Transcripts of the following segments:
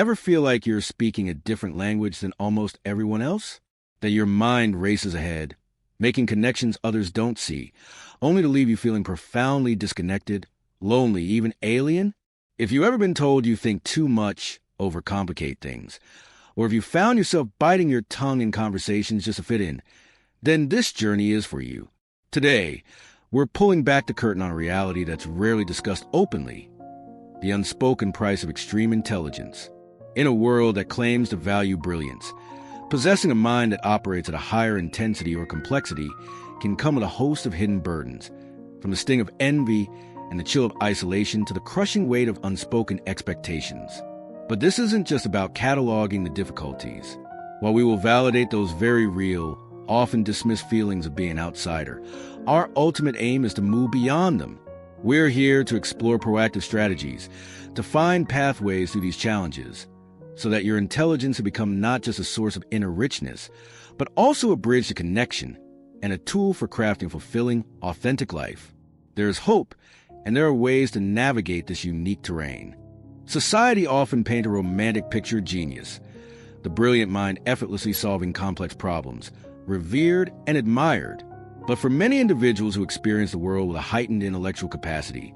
Ever feel like you're speaking a different language than almost everyone else? That your mind races ahead, making connections others don't see, only to leave you feeling profoundly disconnected, lonely, even alien? If you've ever been told you think too much, overcomplicate things, or if you found yourself biting your tongue in conversations just to fit in, then this journey is for you. Today, we're pulling back the curtain on a reality that's rarely discussed openly: the unspoken price of extreme intelligence. In a world that claims to value brilliance, possessing a mind that operates at a higher intensity or complexity can come with a host of hidden burdens, from the sting of envy and the chill of isolation to the crushing weight of unspoken expectations. But this isn't just about cataloging the difficulties. While we will validate those very real, often dismissed feelings of being an outsider, our ultimate aim is to move beyond them. We're here to explore proactive strategies, to find pathways through these challenges, so that your intelligence will become not just a source of inner richness, but also a bridge to connection and a tool for crafting fulfilling, authentic life. There is hope, and there are ways to navigate this unique terrain. Society often paints a romantic picture of genius, the brilliant mind effortlessly solving complex problems, revered and admired. But for many individuals who experience the world with a heightened intellectual capacity,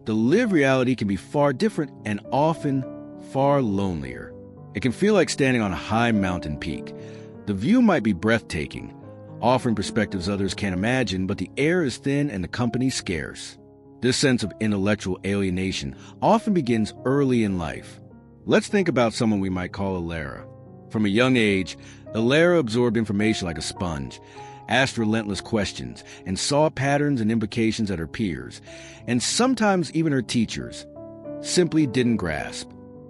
the lived reality can be far different and often far lonelier. It can feel like standing on a high mountain peak. The view might be breathtaking, offering perspectives others can't imagine, but the air is thin and the company scarce. This sense of intellectual alienation often begins early in life. Let's think about someone we might call Alara. From a young age, Alara absorbed information like a sponge, asked relentless questions, and saw patterns and implications that her peers, and sometimes even her teachers, simply didn't grasp.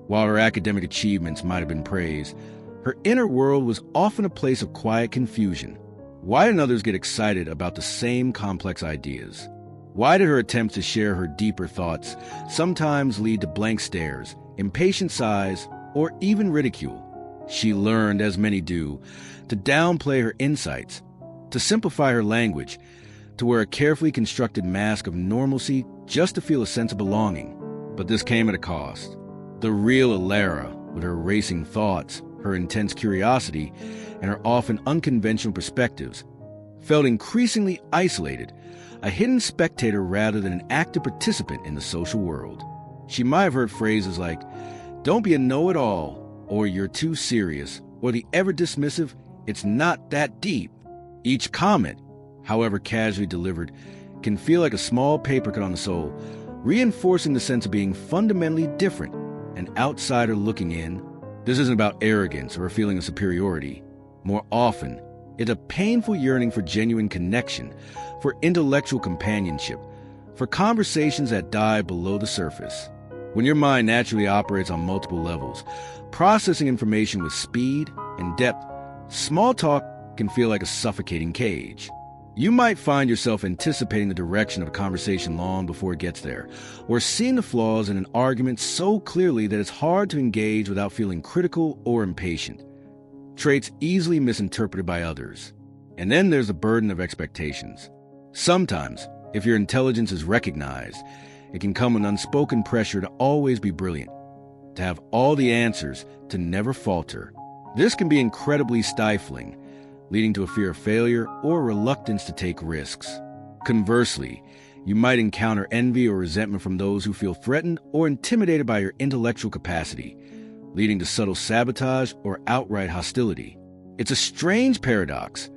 While her academic achievements might have been praised, her inner world was often a place of quiet confusion. Why didn't others get excited about the same complex ideas? Why did her attempts to share her deeper thoughts sometimes lead to blank stares, impatient sighs, or even ridicule? She learned, as many do, to downplay her insights, to simplify her language, to wear a carefully constructed mask of normalcy just to feel a sense of belonging. But this came at a cost. The real Alara, with her racing thoughts, her intense curiosity, and her often unconventional perspectives, felt increasingly isolated, a hidden spectator rather than an active participant in the social world. She might have heard phrases like, "Don't be a know-it-all," or "You're too serious," or the ever-dismissive, "It's not that deep." Each comment, however casually delivered, can feel like a small papercut on the soul, reinforcing the sense of being fundamentally different, an outsider looking in. This isn't about arrogance or a feeling of superiority. More often, it's a painful yearning for genuine connection, for intellectual companionship, for conversations that dive below the surface. When your mind naturally operates on multiple levels, processing information with speed and depth, small talk can feel like a suffocating cage. You might find yourself anticipating the direction of a conversation long before it gets there, or seeing the flaws in an argument so clearly that it's hard to engage without feeling critical or impatient. Traits easily misinterpreted by others. And then there's the burden of expectations. Sometimes, if your intelligence is recognized, it can come with unspoken pressure to always be brilliant, to have all the answers, to never falter. This can be incredibly stifling, leading to a fear of failure or a reluctance to take risks. Conversely, you might encounter envy or resentment from those who feel threatened or intimidated by your intellectual capacity, leading to subtle sabotage or outright hostility. It's a strange paradox.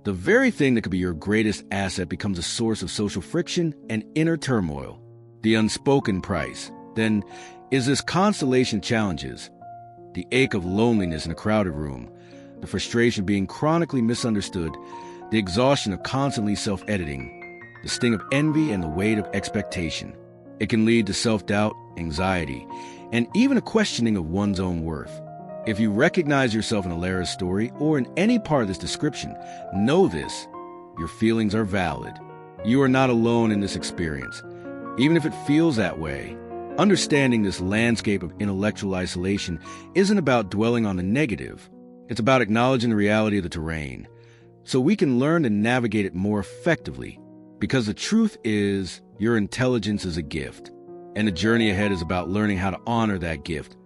The very thing that could be your greatest asset becomes a source of social friction and inner turmoil. The unspoken price, then, is this constellation of challenges: the ache of loneliness in a crowded room, the frustration of being chronically misunderstood, the exhaustion of constantly self-editing, the sting of envy, and the weight of expectation. It can lead to self-doubt, anxiety, and even a questioning of one's own worth. If you recognize yourself in Alara's story or in any part of this description, know this: your feelings are valid. You are not alone in this experience, even if it feels that way. Understanding this landscape of intellectual isolation isn't about dwelling on the negative. It's about acknowledging the reality of the terrain, so we can learn to navigate it more effectively. Because the truth is, your intelligence is a gift, and the journey ahead is about learning how to honor that gift,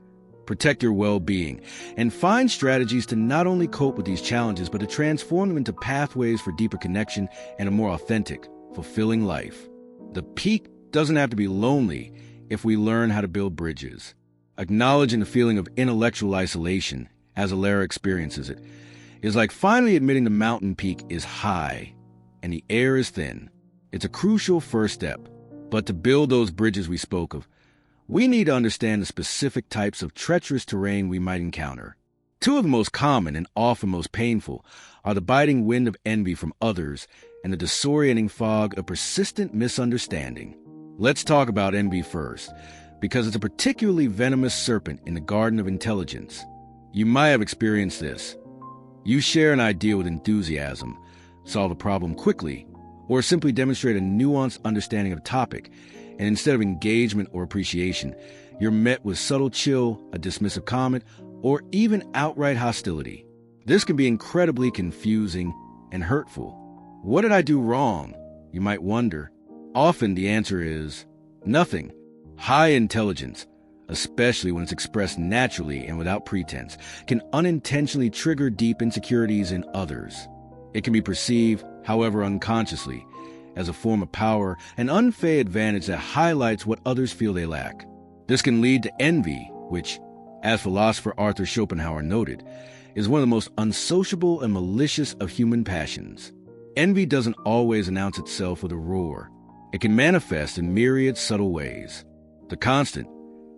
protect your well-being, and find strategies to not only cope with these challenges, but to transform them into pathways for deeper connection and a more authentic, fulfilling life. The peak doesn't have to be lonely if we learn how to build bridges. Acknowledging the feeling of intellectual isolation, as Alara experiences it, is like finally admitting the mountain peak is high and the air is thin. It's a crucial first step. But to build those bridges we spoke of, we need to understand the specific types of treacherous terrain we might encounter. Two of the most common and often most painful are the biting wind of envy from others and the disorienting fog of persistent misunderstanding. Let's talk about envy first, because it's a particularly venomous serpent in the garden of intelligence. You might have experienced this. You share an idea with enthusiasm, solve a problem quickly, or simply demonstrate a nuanced understanding of a topic, and instead of engagement or appreciation, you're met with subtle chill, a dismissive comment, or even outright hostility. This can be incredibly confusing and hurtful. What did I do wrong? You might wonder. Often the answer is nothing. High intelligence, especially when it's expressed naturally and without pretense, can unintentionally trigger deep insecurities in others. It can be perceived, however unconsciously, as a form of power, an unfair advantage that highlights what others feel they lack. This can lead to envy, which, as philosopher Arthur Schopenhauer noted, is one of the most unsociable and malicious of human passions. Envy doesn't always announce itself with a roar. It can manifest in myriad subtle ways. The constant,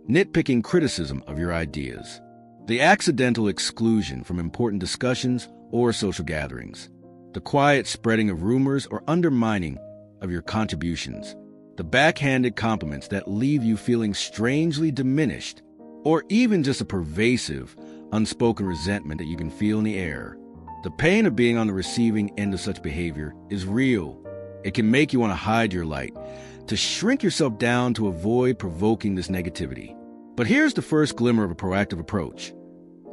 nitpicking criticism of your ideas. The accidental exclusion from important discussions or social gatherings. The quiet spreading of rumors or undermining of your contributions. The backhanded compliments that leave you feeling strangely diminished, or even just a pervasive, unspoken resentment that you can feel in the air. The pain of being on the receiving end of such behavior is real. It can make you want to hide your light, to shrink yourself down to avoid provoking this negativity. But here's the first glimmer of a proactive approach.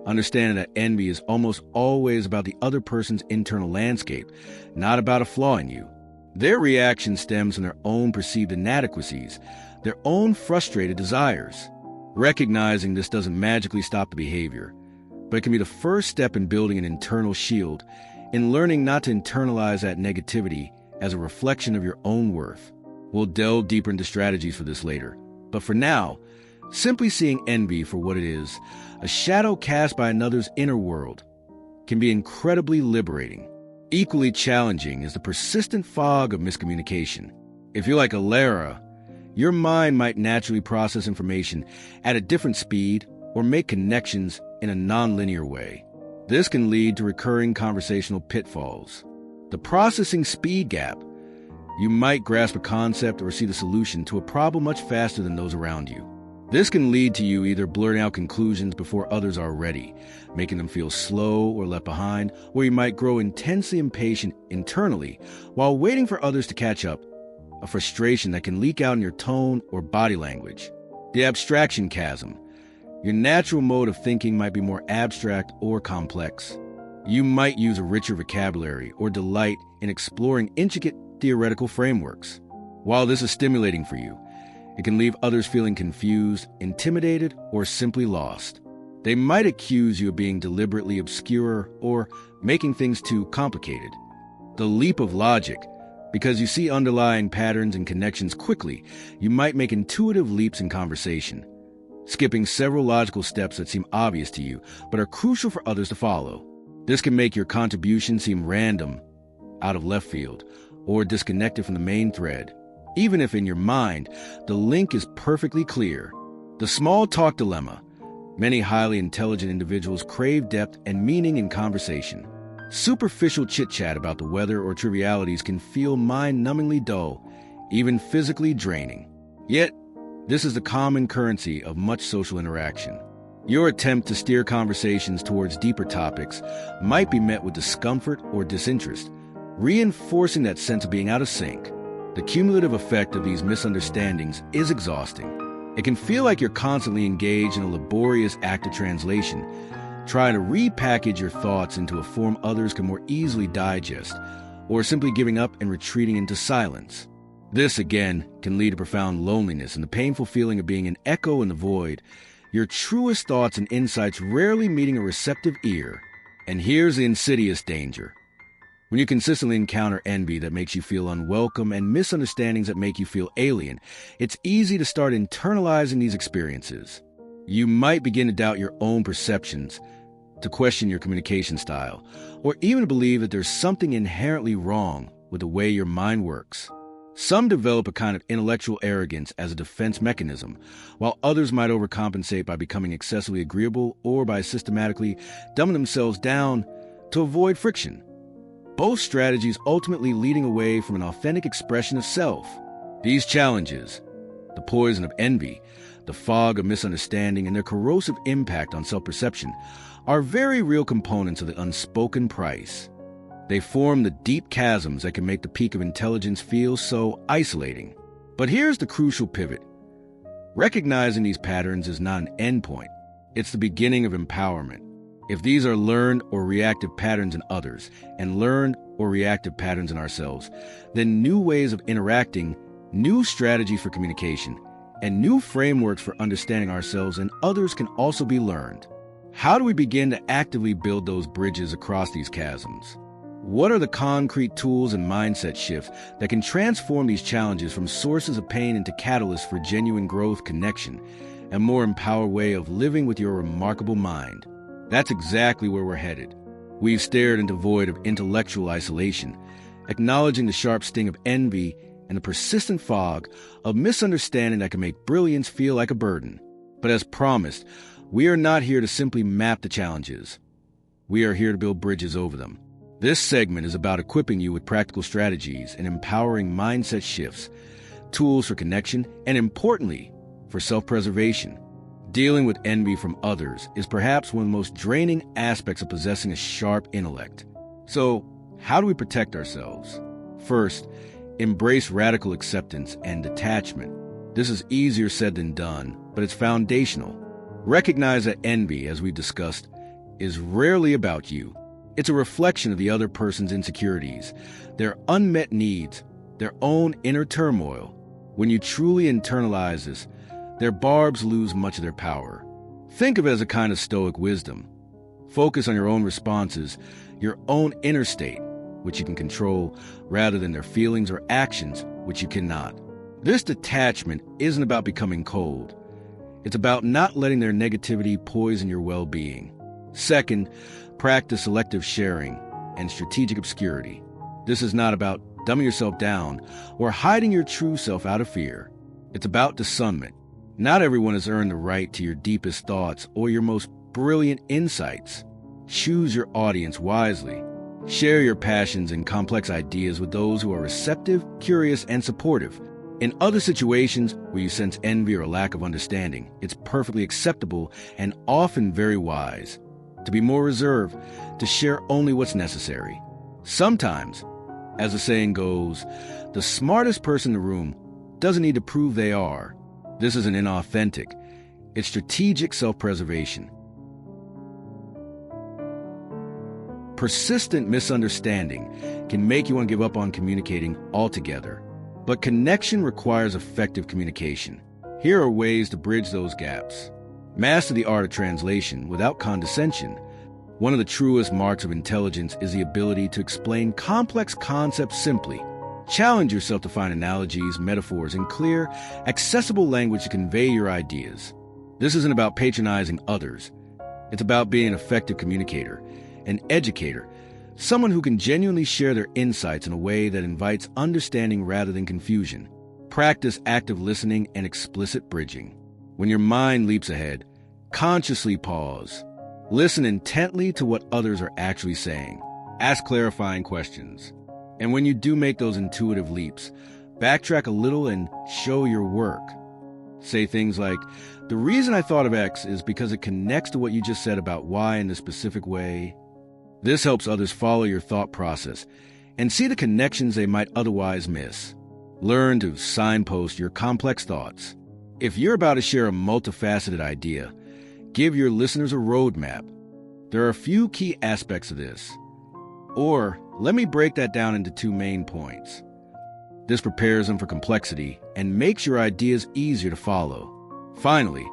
Understanding that envy is almost always about the other person's internal landscape, not about a flaw in you. Their reaction stems from their own perceived inadequacies, their own frustrated desires. Recognizing this doesn't magically stop the behavior, but it can be the first step in building an internal shield, in learning not to internalize that negativity as a reflection of your own worth. We'll delve deeper into strategies for this later, but for now, simply seeing envy for what it is, a shadow cast by another's inner world, can be incredibly liberating. Equally challenging is the persistent fog of miscommunication. If you're like Alara, your mind might naturally process information at a different speed or make connections in a non-linear way. This can lead to recurring conversational pitfalls. The processing speed gap. You might grasp a concept or see the solution to a problem much faster than those around you. This can lead to you either blurting out conclusions before others are ready, making them feel slow or left behind, or you might grow intensely impatient internally while waiting for others to catch up, a frustration that can leak out in your tone or body language. The abstraction chasm. Your natural mode of thinking might be more abstract or complex. You might use a richer vocabulary or delight in exploring intricate theoretical frameworks. While this is stimulating for you, it can leave others feeling confused, intimidated, or simply lost. They might accuse you of being deliberately obscure or making things too complicated. The leap of logic. Because you see underlying patterns and connections quickly, you might make intuitive leaps in conversation, skipping several logical steps that seem obvious to you but are crucial for others to follow. This can make your contribution seem random, out of left field, or disconnected from the main thread, even if in your mind the link is perfectly clear. The small talk dilemma. Many highly intelligent individuals crave depth and meaning in conversation. Superficial chit-chat about the weather or trivialities can feel mind-numbingly dull, even physically draining. Yet, this is the common currency of much social interaction. Your attempt to steer conversations towards deeper topics might be met with discomfort or disinterest, reinforcing that sense of being out of sync. The cumulative effect of these misunderstandings is exhausting. It can feel like you're constantly engaged in a laborious act of translation, trying to repackage your thoughts into a form others can more easily digest, or simply giving up and retreating into silence. This, again, can lead to profound loneliness and the painful feeling of being an echo in the void, your truest thoughts and insights rarely meeting a receptive ear. And here's the insidious danger. When you consistently encounter envy that makes you feel unwelcome and misunderstandings that make you feel alien, it's easy to start internalizing these experiences. You might begin to doubt your own perceptions, to question your communication style, or even to believe that there's something inherently wrong with the way your mind works. Some develop a kind of intellectual arrogance as a defense mechanism, while others might overcompensate by becoming excessively agreeable or by systematically dumbing themselves down to avoid friction. Both strategies ultimately leading away from an authentic expression of self. These challenges, the poison of envy, the fog of misunderstanding, and their corrosive impact on self-perception, are very real components of the unspoken price. They form the deep chasms that can make the peak of intelligence feel so isolating. But here's the crucial pivot. Recognizing these patterns is not an endpoint. It's the beginning of empowerment. If these are learned or reactive patterns in others, and learned or reactive patterns in ourselves, then new ways of interacting, new strategies for communication, and new frameworks for understanding ourselves and others can also be learned. How do we begin to actively build those bridges across these chasms? What are the concrete tools and mindset shifts that can transform these challenges from sources of pain into catalysts for genuine growth, connection, and more empowered way of living with your remarkable mind? That's exactly where we're headed. We've stared into the void of intellectual isolation, acknowledging the sharp sting of envy and the persistent fog of misunderstanding that can make brilliance feel like a burden. But as promised, we are not here to simply map the challenges. We are here to build bridges over them. This segment is about equipping you with practical strategies and empowering mindset shifts, tools for connection, and importantly, for self-preservation. Dealing with envy from others is perhaps one of the most draining aspects of possessing a sharp intellect. So, how do we protect ourselves? First, embrace radical acceptance and detachment. This is easier said than done, but it's foundational. Recognize that envy, as we discussed, is rarely about you. It's a reflection of the other person's insecurities, their unmet needs, their own inner turmoil. When you truly internalize this, their barbs lose much of their power. Think of it as a kind of stoic wisdom. Focus on your own responses, your own inner state, which you can control, rather than their feelings or actions, which you cannot. This detachment isn't about becoming cold. It's about not letting their negativity poison your well-being. Second, practice selective sharing and strategic obscurity. This is not about dumbing yourself down or hiding your true self out of fear. It's about discernment. Not everyone has earned the right to your deepest thoughts or your most brilliant insights. Choose your audience wisely. Share your passions and complex ideas with those who are receptive, curious, and supportive. In other situations where you sense envy or a lack of understanding, it's perfectly acceptable and often very wise to be more reserved, to share only what's necessary. Sometimes, as the saying goes, the smartest person in the room doesn't need to prove they are. This isn't inauthentic. It's strategic self-preservation. Persistent misunderstanding can make you want to give up on communicating altogether. But connection requires effective communication. Here are ways to bridge those gaps. Master the art of translation without condescension. One of the truest marks of intelligence is the ability to explain complex concepts simply. Challenge yourself to find analogies, metaphors, and clear, accessible language to convey your ideas. This isn't about patronizing others. It's about being an effective communicator, an educator, someone who can genuinely share their insights in a way that invites understanding rather than confusion. Practice active listening and explicit bridging. When your mind leaps ahead, consciously pause. Listen intently to what others are actually saying. Ask clarifying questions. And when you do make those intuitive leaps, backtrack a little and show your work. Say things like, the reason I thought of X is because it connects to what you just said about Y in a specific way. This helps others follow your thought process and see the connections they might otherwise miss. Learn to signpost your complex thoughts. If you're about to share a multifaceted idea, give your listeners a roadmap. There are a few key aspects of this. Or, let me break that down into two main points. This prepares them for complexity and makes your ideas easier to follow. Finally,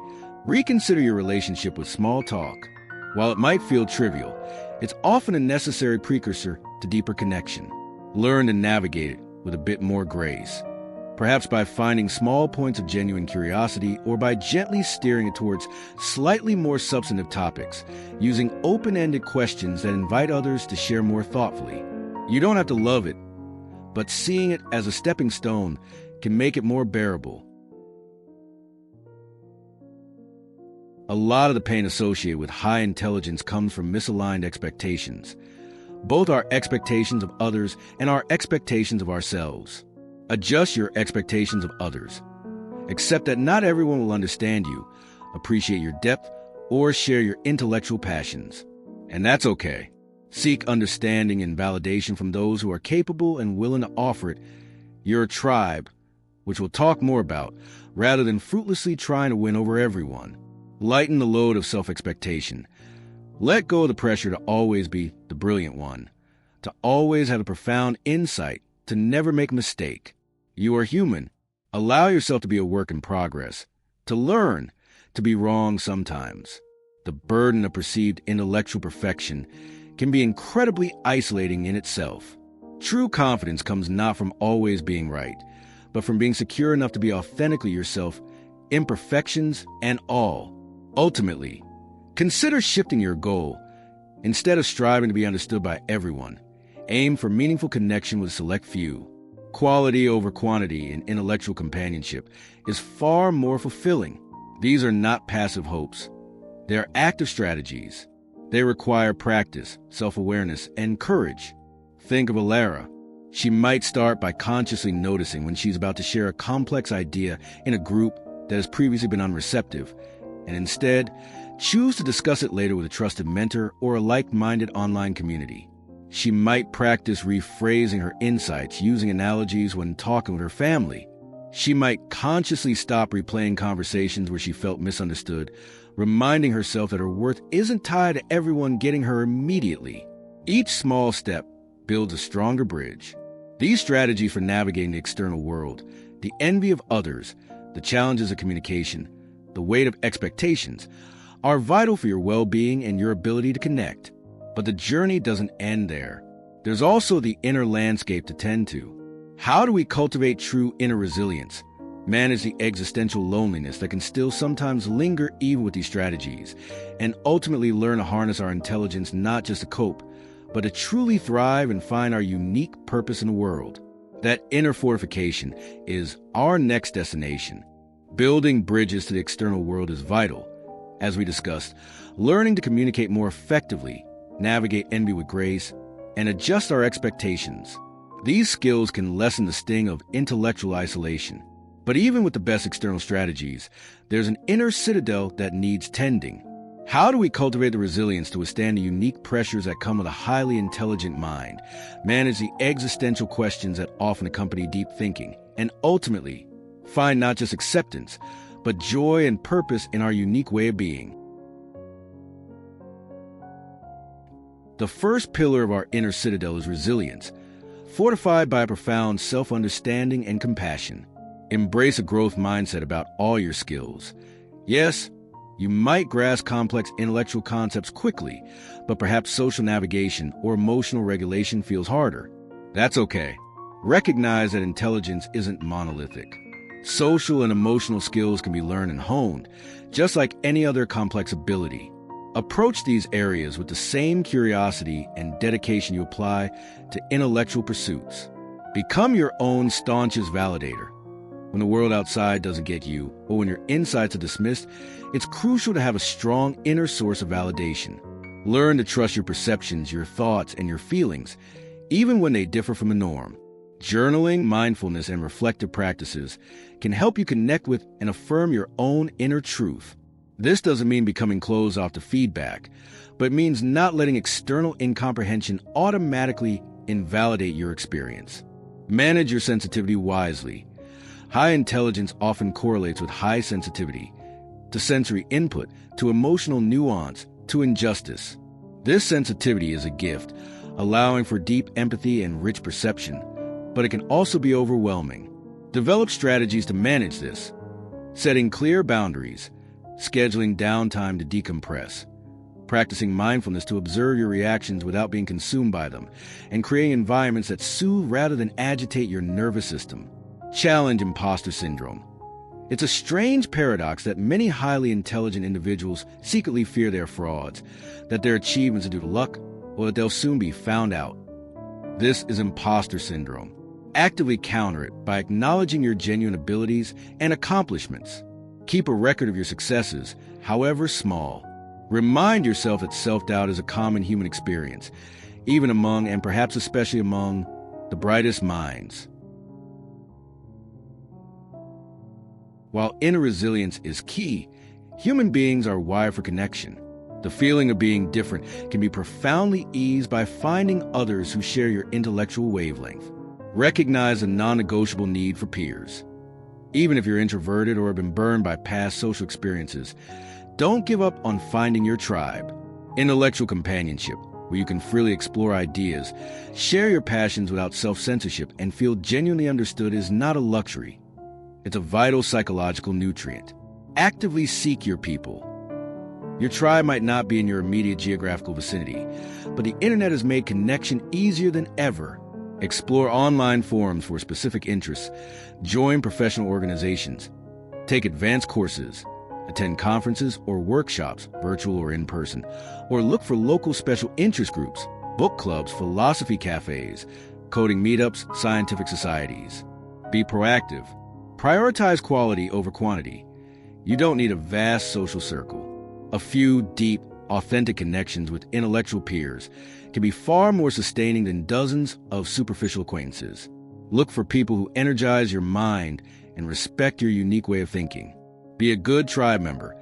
Reconsider your relationship with small talk. While it might feel trivial, it's often a necessary precursor to deeper connection. Learn to navigate it with a bit more grace, perhaps by finding small points of genuine curiosity or by gently steering it towards slightly more substantive topics, using open-ended questions that invite others to share more thoughtfully. You don't have to love it, but seeing it as a stepping stone can make it more bearable. A lot of the pain associated with high intelligence comes from misaligned expectations, both our expectations of others and our expectations of ourselves. Adjust your expectations of others. Accept that not everyone will understand you, appreciate your depth, or share your intellectual passions. And that's okay. Seek understanding and validation from those who are capable and willing to offer it. You're a tribe, which we'll talk more about, rather than fruitlessly trying to win over everyone. Lighten the load of self-expectation. Let go of the pressure to always be the brilliant one, to always have a profound insight, to never make a mistake. You are human. Allow yourself to be a work in progress, to learn, to be wrong sometimes. The burden of perceived intellectual perfection can be incredibly isolating in itself. True confidence comes not from always being right, but from being secure enough to be authentically yourself, imperfections and all. Ultimately, consider shifting your goal. Instead of striving to be understood by everyone, aim for meaningful connection with a select few. Quality over quantity in intellectual companionship is far more fulfilling. These are not passive hopes. They are active strategies. They require practice, self-awareness, and courage. Think of Alara. She might start by consciously noticing when she's about to share a complex idea in a group that has previously been unreceptive, and instead choose to discuss it later with a trusted mentor or a like-minded online community. She might practice rephrasing her insights using analogies when talking with her family. She might consciously stop replaying conversations where she felt misunderstood, reminding herself that her worth isn't tied to everyone getting her immediately. Each small step builds a stronger bridge. These strategies for navigating the external world, the envy of others, the challenges of communication, the weight of expectations, are vital for your well-being and your ability to connect. But the journey doesn't end there. There's also the inner landscape to tend to. How do we cultivate true inner resilience, manage the existential loneliness that can still sometimes linger even with these strategies, and ultimately learn to harness our intelligence not just to cope, but to truly thrive and find our unique purpose in the world? That inner fortification is our next destination. Building bridges to the external world is vital. As we discussed, learning to communicate more effectively, navigate envy with grace, and adjust our expectations. These skills can lessen the sting of intellectual isolation. But even with the best external strategies, there's an inner citadel that needs tending. How do we cultivate the resilience to withstand the unique pressures that come with a highly intelligent mind, manage the existential questions that often accompany deep thinking, and ultimately find not just acceptance, but joy and purpose in our unique way of being? The first pillar of our inner citadel is resilience, fortified by a profound self-understanding and compassion. Embrace a growth mindset about all your skills. Yes, you might grasp complex intellectual concepts quickly, but perhaps social navigation or emotional regulation feels harder. That's okay. Recognize that intelligence isn't monolithic. Social and emotional skills can be learned and honed, just like any other complex ability. Approach these areas with the same curiosity and dedication you apply to intellectual pursuits. Become your own staunchest validator. When the world outside doesn't get you, or when your insights are dismissed, it's crucial to have a strong inner source of validation. Learn to trust your perceptions, your thoughts, and your feelings, even when they differ from the norm. Journaling, mindfulness, and reflective practices can help you connect with and affirm your own inner truth. This doesn't mean becoming closed off to feedback, but means not letting external incomprehension automatically invalidate your experience. Manage your sensitivity wisely. High intelligence often correlates with high sensitivity, to sensory input, to emotional nuance, to injustice. This sensitivity is a gift, allowing for deep empathy and rich perception, but it can also be overwhelming. Develop strategies to manage this, setting clear boundaries, scheduling downtime to decompress, practicing mindfulness to observe your reactions without being consumed by them, and creating environments that soothe rather than agitate your nervous system. Challenge imposter syndrome. It's a strange paradox that many highly intelligent individuals secretly fear they're frauds, that their achievements are due to luck, or that they'll soon be found out. This is imposter syndrome. Actively counter it by acknowledging your genuine abilities and accomplishments. Keep a record of your successes, however small. Remind yourself that self-doubt is a common human experience, even among, and perhaps especially among, the brightest minds. While inner resilience is key, human beings are wired for connection. The feeling of being different can be profoundly eased by finding others who share your intellectual wavelength. Recognize a non-negotiable need for peers. Even if you're introverted or have been burned by past social experiences, don't give up on finding your tribe. Intellectual companionship, where you can freely explore ideas, share your passions without self-censorship, and feel genuinely understood is not a luxury. It's a vital psychological nutrient. Actively seek your people. Your tribe might not be in your immediate geographical vicinity, but the internet has made connection easier than ever. Explore online forums for specific interests, join professional organizations, take advanced courses, attend conferences or workshops, virtual or in person, or look for local special interest groups, book clubs, philosophy cafes, coding meetups, scientific societies. Be proactive. Prioritize quality over quantity. You don't need a vast social circle. A few deep, authentic connections with intellectual peers can be far more sustaining than dozens of superficial acquaintances. Look for people who energize your mind and respect your unique way of thinking. Be a good tribe member.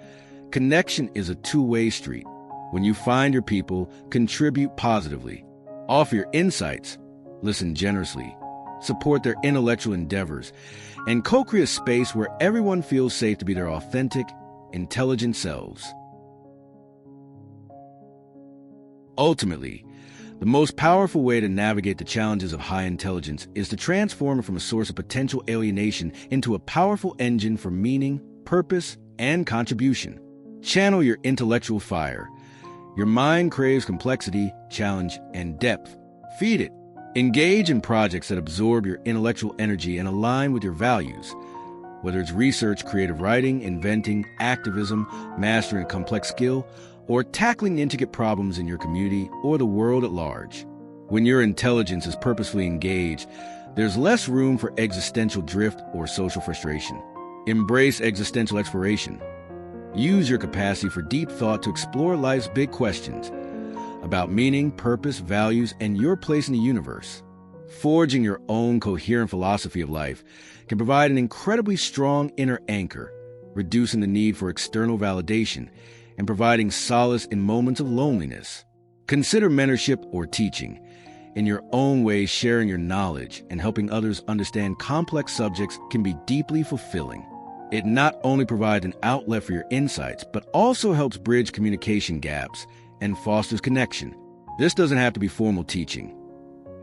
Connection is a two-way street. When you find your people, contribute positively. Offer your insights. Listen generously. Support their intellectual endeavors, and co-create a space where everyone feels safe to be their authentic, intelligent selves. Ultimately, the most powerful way to navigate the challenges of high intelligence is to transform it from a source of potential alienation into a powerful engine for meaning, purpose, and contribution. Channel your intellectual fire. Your mind craves complexity, challenge, and depth. Feed it. Engage in projects that absorb your intellectual energy and align with your values. Whether it's research, creative writing, inventing, activism, mastering a complex skill, or tackling intricate problems in your community or the world at large. When your intelligence is purposefully engaged, there's less room for existential drift or social frustration. Embrace existential exploration. Use your capacity for deep thought to explore life's big questions about meaning, purpose, values, and your place in the universe. Forging your own coherent philosophy of life can provide an incredibly strong inner anchor, reducing the need for external validation and providing solace in moments of loneliness. Consider mentorship or teaching. In your own way, sharing your knowledge and helping others understand complex subjects can be deeply fulfilling. It not only provides an outlet for your insights, but also helps bridge communication gaps and fosters connection. This doesn't have to be formal teaching.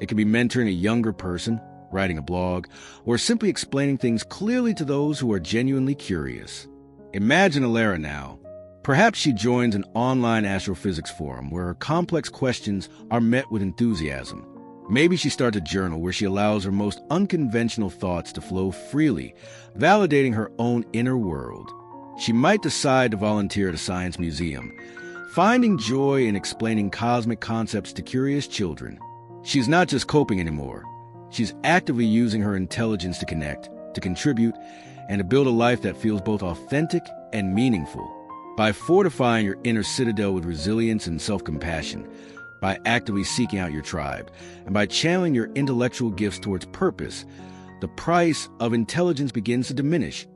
It can be mentoring a younger person, writing a blog, or simply explaining things clearly to those who are genuinely curious. Imagine Alara now. Perhaps she joins an online astrophysics forum where her complex questions are met with enthusiasm. Maybe she starts a journal where she allows her most unconventional thoughts to flow freely, validating her own inner world. She might decide to volunteer at a science museum, finding joy in explaining cosmic concepts to curious children. She's not just coping anymore. She's actively using her intelligence to connect, to contribute, and to build a life that feels both authentic and meaningful. By fortifying your inner citadel with resilience and self-compassion, by actively seeking out your tribe, and by channeling your intellectual gifts towards purpose, the price of intelligence begins to diminish,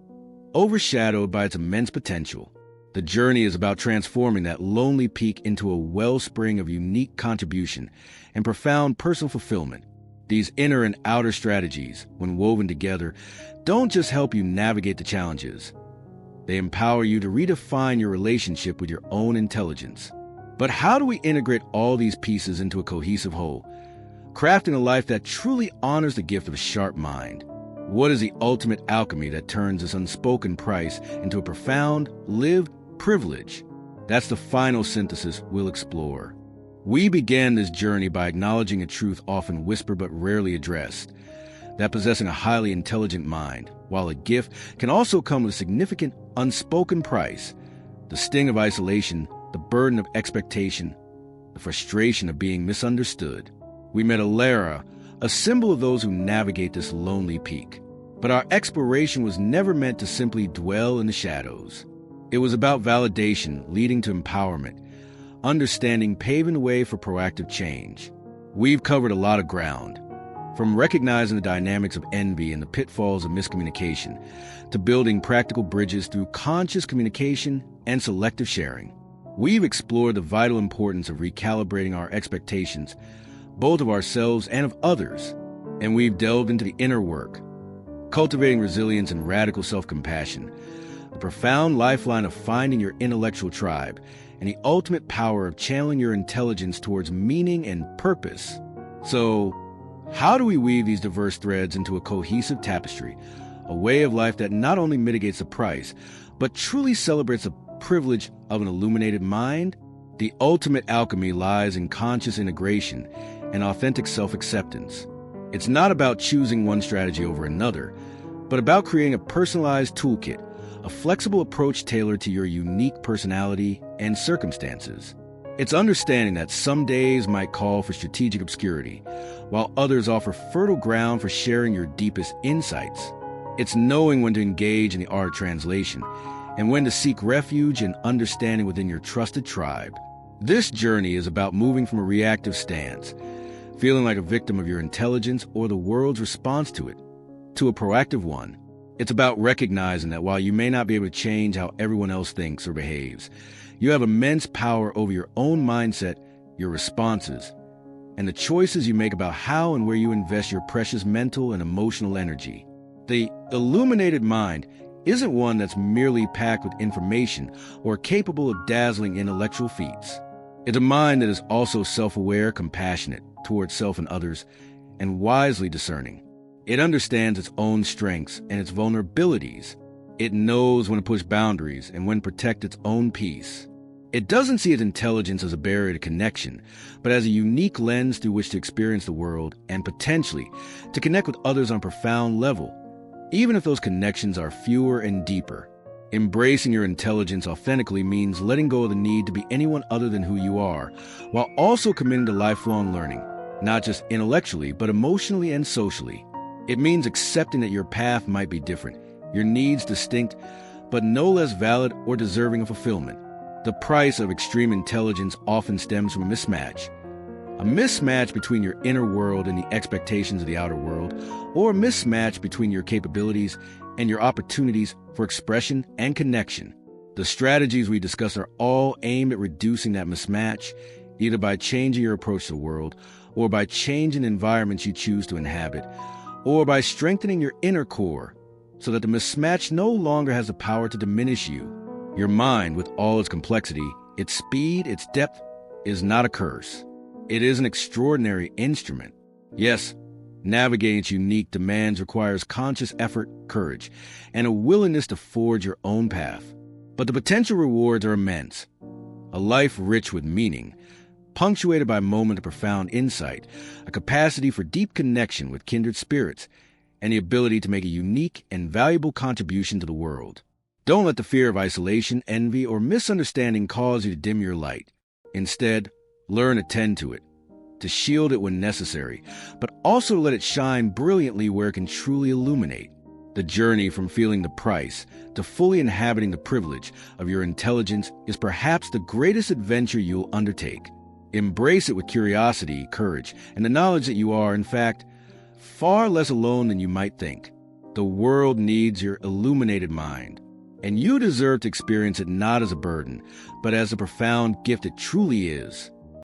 overshadowed by its immense potential. The journey is about transforming that lonely peak into a wellspring of unique contribution and profound personal fulfillment. These inner and outer strategies, when woven together, don't just help you navigate the challenges. They empower you to redefine your relationship with your own intelligence. But how do we integrate all these pieces into a cohesive whole, crafting a life that truly honors the gift of a sharp mind? What is the ultimate alchemy that turns this unspoken price into a profound, lived, privilege. That's the final synthesis we'll explore. We began this journey by acknowledging a truth often whispered but rarely addressed, that possessing a highly intelligent mind, while a gift, can also come with a significant unspoken price: the sting of isolation, the burden of expectation, the frustration of being misunderstood. We met Alara, a symbol of those who navigate this lonely peak. But our exploration was never meant to simply dwell in the shadows. It was about validation leading to empowerment, understanding paving the way for proactive change. We've covered a lot of ground, from recognizing the dynamics of envy and the pitfalls of miscommunication, to building practical bridges through conscious communication and selective sharing. We've explored the vital importance of recalibrating our expectations, both of ourselves and of others, and we've delved into the inner work, cultivating resilience and radical self-compassion, the profound lifeline of finding your intellectual tribe, and the ultimate power of channeling your intelligence towards meaning and purpose. So, how do we weave these diverse threads into a cohesive tapestry, a way of life that not only mitigates the price, but truly celebrates the privilege of an illuminated mind? The ultimate alchemy lies in conscious integration and authentic self-acceptance. It's not about choosing one strategy over another, but about creating a personalized toolkit, a flexible approach tailored to your unique personality and circumstances. It's understanding that some days might call for strategic obscurity, while others offer fertile ground for sharing your deepest insights. It's knowing when to engage in the art of translation and when to seek refuge and understanding within your trusted tribe. This journey is about moving from a reactive stance, feeling like a victim of your intelligence or the world's response to it, to a proactive one. It's about recognizing that while you may not be able to change how everyone else thinks or behaves, you have immense power over your own mindset, your responses, and the choices you make about how and where you invest your precious mental and emotional energy. The illuminated mind isn't one that's merely packed with information or capable of dazzling intellectual feats. It's a mind that is also self-aware, compassionate towards self and others, and wisely discerning. It understands its own strengths and its vulnerabilities. It knows when to push boundaries and when to protect its own peace. It doesn't see its intelligence as a barrier to connection, but as a unique lens through which to experience the world and potentially to connect with others on a profound level, even if those connections are fewer and deeper. Embracing your intelligence authentically means letting go of the need to be anyone other than who you are, while also committing to lifelong learning, not just intellectually, but emotionally and socially. It means accepting that your path might be different, your needs distinct, but no less valid or deserving of fulfillment. The price of extreme intelligence often stems from a mismatch between your inner world and the expectations of the outer world, or a mismatch between your capabilities and your opportunities for expression and connection. The strategies we discuss are all aimed at reducing that mismatch, either by changing your approach to the world, or by changing environments you choose to inhabit, or by strengthening your inner core so that the mismatch no longer has the power to diminish you. Your mind, with all its complexity, its speed, its depth, is not a curse. It is an extraordinary instrument. Yes, navigating its unique demands requires conscious effort, courage, and a willingness to forge your own path. But the potential rewards are immense. A life rich with meaning, punctuated by moments of profound insight, a capacity for deep connection with kindred spirits, and the ability to make a unique and valuable contribution to the world. Don't let the fear of isolation, envy, or misunderstanding cause you to dim your light. Instead, learn to tend to it, to shield it when necessary, but also to let it shine brilliantly where it can truly illuminate. The journey from feeling the price to fully inhabiting the privilege of your intelligence is perhaps the greatest adventure you'll undertake. Embrace it with curiosity, courage, and the knowledge that you are, in fact, far less alone than you might think. The world needs your illuminated mind, and you deserve to experience it not as a burden, but as a profound gift it truly is.